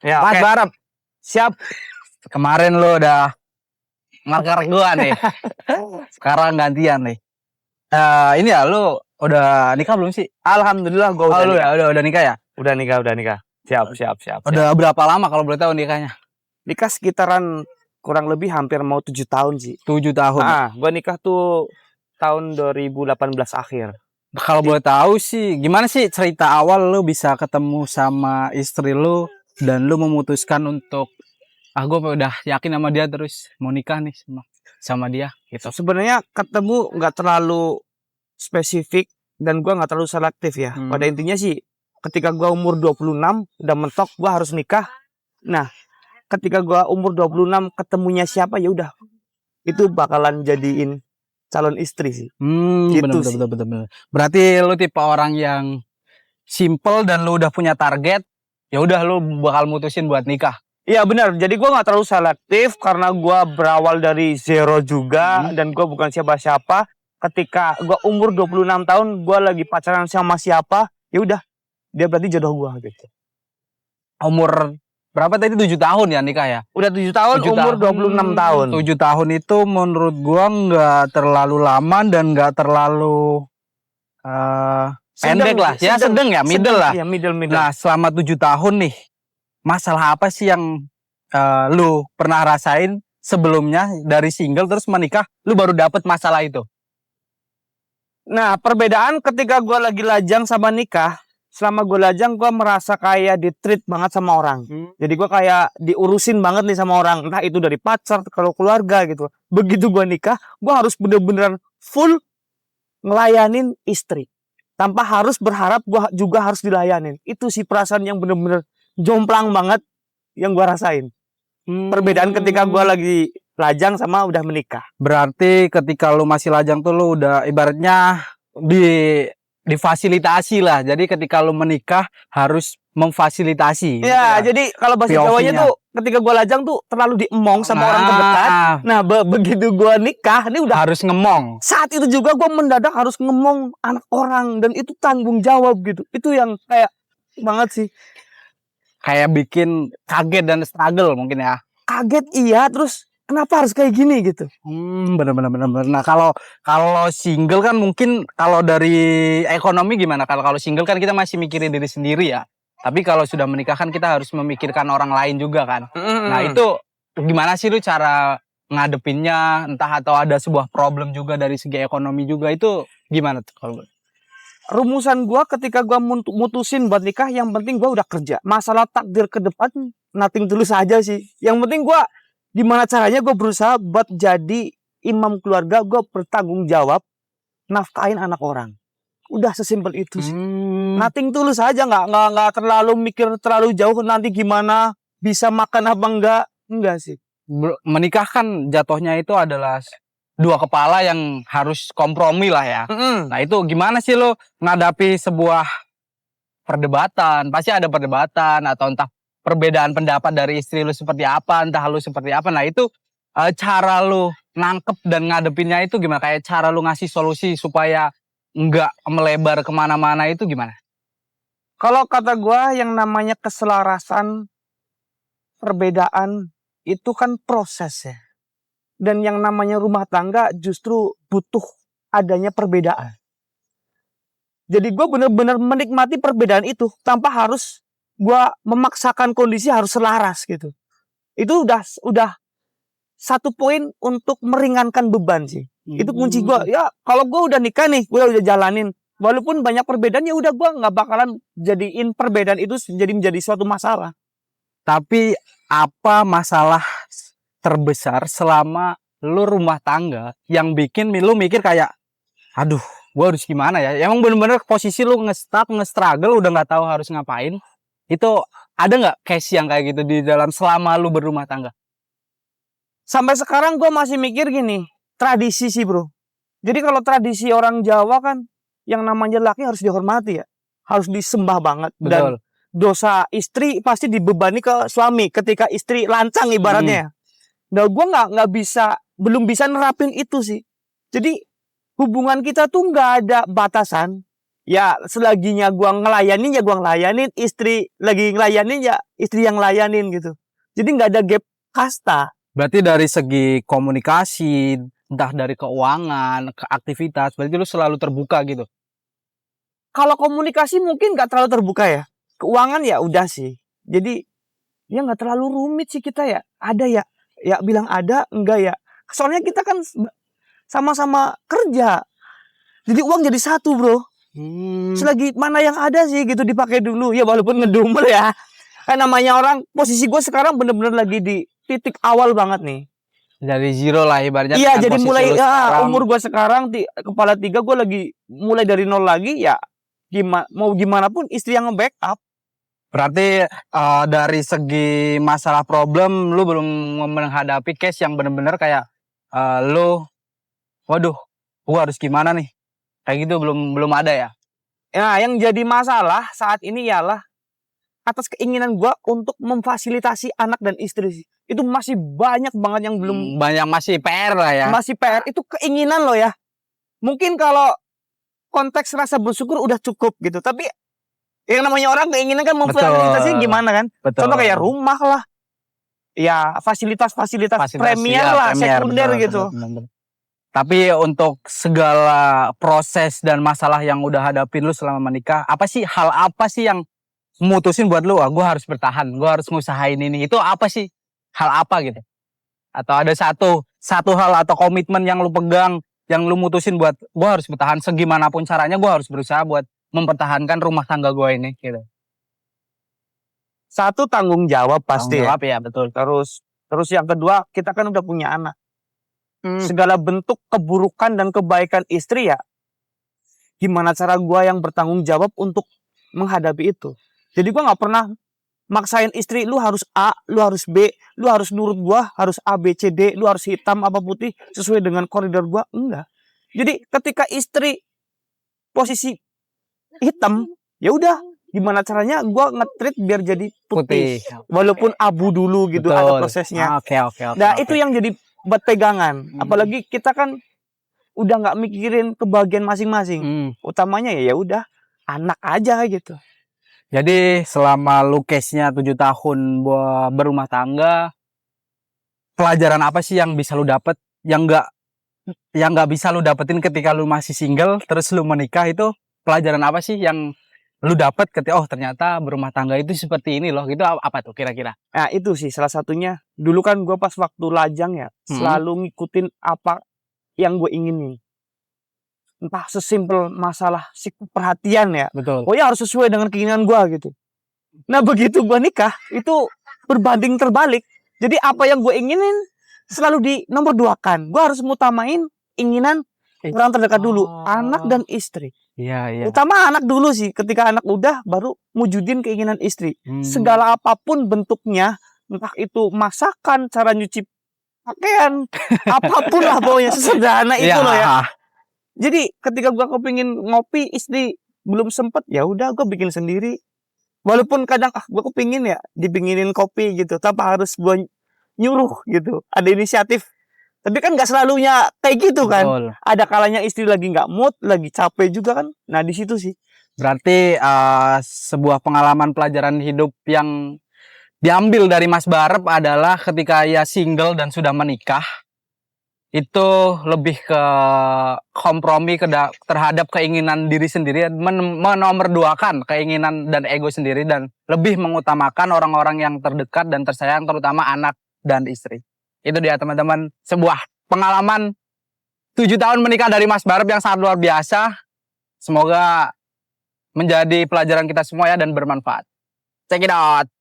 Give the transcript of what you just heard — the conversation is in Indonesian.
Ya, Mas oke. Barap, Siap. kemarin lo udah ngelakar gua nih. Sekarang gantian nih. Ini ya lo udah nikah belum sih? Alhamdulillah gua udah Lu nikah. ya udah nikah ya? Udah nikah. Siap. Udah berapa lama kalau boleh tahu nikahnya? Nikah sekitaran kurang lebih hampir mau 7 tahun sih. 7 tahun. Gua nikah tuh tahun 2018 akhir. Kalau boleh tahu sih, gimana sih cerita awal lu bisa ketemu sama istri lu dan lu memutuskan untuk gue udah yakin sama dia terus mau nikah nih sama dia gitu. Sebenarnya ketemu nggak terlalu spesifik dan gua nggak terlalu selektif ya. Pada intinya sih ketika gua umur 26 udah mentok gua harus nikah. Nah, ketika gua umur 26 ketemunya siapa ya udah itu bakalan jadiin calon istri sih. Gitu sih. Bener. Berarti lu tipe orang yang simple dan lu udah punya target, ya udah lu bakal mutusin buat nikah. Iya benar. Jadi gua nggak terlalu selektif karena gua berawal dari zero juga dan gua bukan siapa-siapa. Ketika gua umur 26 tahun gua lagi pacaran sama siapa, ya udah dia berarti jodoh gua gitu. Umur berapa tadi? 7 tahun ya nikah ya? Udah 7 tahun, 7 umur tahun. 26 tahun. 7 tahun itu menurut gua nggak terlalu lama dan nggak terlalu pendek lah. Ya sedang ya, middle lah. Iya, middle. Nah, selama 7 tahun nih, masalah apa sih yang lu pernah rasain sebelumnya dari single terus menikah, lu baru dapet masalah itu? Nah, perbedaan ketika gua lagi lajang sama nikah, selama gua lajang gua merasa kayak di-treat banget sama orang. Jadi gua kayak diurusin banget nih sama orang, entah itu dari pacar, kalau keluarga gitu. Begitu gua nikah, gua harus bener-bener full ngelayanin istri. Tanpa harus berharap gua juga harus dilayanin. Itu sih perasaan yang bener-bener jomplang banget yang gua rasain. Perbedaan ketika gua lagi lajang sama udah menikah. Berarti ketika lu masih lajang tuh lu udah ibaratnya difasilitasi lah. Jadi ketika lu menikah harus memfasilitasi. Ya, jadi kalau bahasa Jawanya tuh ketika gua lajang tuh terlalu diemong sama orang terdekat. Nah, begitu gua nikah, ini udah harus ngemong. Saat itu juga gua mendadak harus ngemong anak orang dan itu tanggung jawab gitu. Itu yang kayak banget sih. Kayak bikin kaget dan struggle mungkin ya. Kaget iya, terus kenapa harus kayak gini gitu? Bener. Nah kalau single kan mungkin kalau dari ekonomi gimana? Kalau single kan kita masih mikirin diri sendiri ya. Tapi kalau sudah menikah kan kita harus memikirkan orang lain juga kan. Nah itu gimana sih lu cara ngadepinnya? Entah atau ada sebuah problem juga dari segi ekonomi juga, itu gimana tuh kalau? Rumusan gua ketika gua mutusin buat nikah, yang penting gua udah kerja. Masalah takdir ke depan nothing tulus aja sih. Yang penting gua gimana caranya gua berusaha buat jadi imam keluarga, gua bertanggung jawab nafkahin anak orang. Udah sesimpel itu sih. Nothing tulus aja, nggak terlalu mikir terlalu jauh nanti gimana bisa makan apa enggak sih. Menikah kan jatuhnya itu adalah dua kepala yang harus kompromi lah ya. Nah itu gimana sih lo ngadapi sebuah perdebatan? Pasti ada perdebatan atau entah perbedaan pendapat dari istri lo seperti apa, entah lo seperti apa. Nah itu cara lo nangkep dan ngadepinnya itu gimana? Kayak cara lo ngasih solusi supaya nggak melebar kemana-mana itu gimana? Kalau kata gua yang namanya keselarasan, perbedaan itu kan proses ya. Dan yang namanya rumah tangga justru butuh adanya perbedaan. Jadi gue bener-bener menikmati perbedaan itu tanpa harus gue memaksakan kondisi harus selaras gitu. Itu udah satu poin untuk meringankan beban sih. Itu kunci gue. Ya kalau gue udah nikah nih, gue udah jalanin. Walaupun banyak perbedaan, ya udah gue nggak bakalan jadiin perbedaan itu menjadi suatu masalah. Tapi apa masalah terbesar selama lu rumah tangga yang bikin lu mikir kayak, aduh, gue harus gimana ya? Emang bener-bener posisi lu nge-struggle, udah nggak tahu harus ngapain. Itu ada nggak case yang kayak gitu di dalam selama lu berumah tangga? Sampai sekarang gue masih mikir gini, tradisi sih bro. Jadi kalau tradisi orang Jawa kan, yang namanya laki harus dihormati ya, harus disembah banget. Betul. Dan dosa istri pasti dibebani ke suami ketika istri lancang ibaratnya. Nah gue belum bisa nerapin itu sih. Jadi hubungan kita tuh nggak ada batasan. ya selaginya gua ngelayanin ya gua ngelayanin, istri lagi ngelayanin ya istri yang ngelayanin gitu. Jadi nggak ada gap kasta. Berarti dari segi komunikasi, entah dari keuangan, ke aktivitas, berarti lu selalu terbuka gitu. Kalau komunikasi mungkin nggak terlalu terbuka ya. Keuangan ya udah sih. Jadi ya nggak terlalu rumit sih kita ya. Ada ya, ya bilang ada, enggak ya. Soalnya kita kan sama-sama kerja. Jadi uang jadi satu bro. Selagi mana yang ada sih gitu dipakai dulu. Ya walaupun ngedumel ya. Kan namanya orang, posisi gue sekarang bener-bener lagi di titik awal banget nih. Dari zero lah ibaratnya. Iya dengan jadi posisi mulai lu sekarang. umur gue sekarang kepala 3 gue lagi mulai dari nol lagi ya. Mau gimana pun istri yang nge-backup. Berarti dari segi masalah problem lu belum menghadapi case yang bener-bener kayak lu waduh gua harus gimana nih, kayak gitu belum ada ya. Nah yang jadi masalah saat ini ialah atas keinginan gue untuk memfasilitasi anak dan istri sih. Itu masih banyak banget yang belum, banyak masih PR lah ya. masih PR. Itu keinginan loh ya. Mungkin kalau konteks rasa bersyukur udah cukup gitu. Tapi yang namanya orang keinginan kan memfasilitasi gimana kan. Betul. Contoh kayak rumah lah. Ya fasilitas-fasilitas premier ya, lah, premier, sekunder betul, gitu. betul. Tapi untuk segala proses dan masalah yang udah hadapin lu selama menikah, hal apa sih yang mutusin buat lu, gue harus bertahan, gue harus ngusahain ini. Itu apa sih? Hal apa gitu? Atau ada satu hal atau komitmen yang lu pegang, yang lu mutusin buat gue harus bertahan segimanapun caranya, gue harus berusaha buat mempertahankan rumah tangga gue ini gitu. Satu, tanggung jawab pasti. Tanggung jawab ya, betul. Terus yang kedua, kita kan udah punya anak. Segala bentuk keburukan dan kebaikan istri ya, gimana cara gue yang bertanggung jawab untuk menghadapi itu. Jadi gue nggak pernah maksain istri, lu harus A, lu harus B, lu harus nurut gue, harus A, B, C, D, lu harus hitam apa putih sesuai dengan koridor gue, enggak. Jadi ketika istri posisi hitam, ya udah gimana caranya gue nge-treat biar jadi putih. Walaupun abu dulu gitu. Betul. Ada prosesnya. Oke. Nah itu yang jadi buat pegangan. Apalagi kita kan udah nggak mikirin kebahagiaan masing-masing. Utamanya ya udah anak aja gitu. Jadi selama lu case-nya 7 tahun berumah tangga, pelajaran apa sih yang bisa lu dapet yang nggak bisa lu dapetin ketika lu masih single terus lu menikah? Itu pelajaran apa sih yang lu dapet ketika ternyata berumah tangga itu seperti ini loh, gitu? Apa tuh kira-kira? Nah itu sih salah satunya. Dulu kan gue pas waktu lajang ya selalu ngikutin apa yang gue inginin. Entah sesimpel masalah perhatian ya. Betul. Oh ya harus sesuai dengan keinginan gue gitu. Nah begitu gue nikah itu berbanding terbalik. Jadi apa yang gue inginin selalu di nomor 2-kan. Gue harus mutamain inginan orang terdekat dulu, anak dan istri. Iya. Utama anak dulu sih. Ketika anak udah baru wujudin keinginan istri. Segala apapun bentuknya, entah itu masakan, cara nyuci pakaian, apapun lah pokoknya sesederhana itu loh ya. Jadi ketika gue kepingin ngopi, istri belum sempet, ya udah gue bikin sendiri. Walaupun kadang gue kepingin ya dibikinin kopi gitu, tanpa harus gue nyuruh gitu. Ada inisiatif. Tapi kan nggak selalunya kayak gitu kan. Betul. Ada kalanya istri lagi nggak mood, lagi capek juga kan. Nah di situ sih. Berarti sebuah pengalaman pelajaran hidup yang diambil dari Mas Barep adalah ketika ia single dan sudah menikah, itu lebih ke kompromi terhadap keinginan diri sendiri, menomorduakan keinginan dan ego sendiri, dan lebih mengutamakan orang-orang yang terdekat dan tersayang, terutama anak dan istri. Itu dia teman-teman, sebuah pengalaman 7 tahun menikah dari Mas Barep yang sangat luar biasa. Semoga menjadi pelajaran kita semua ya dan bermanfaat. Check it out.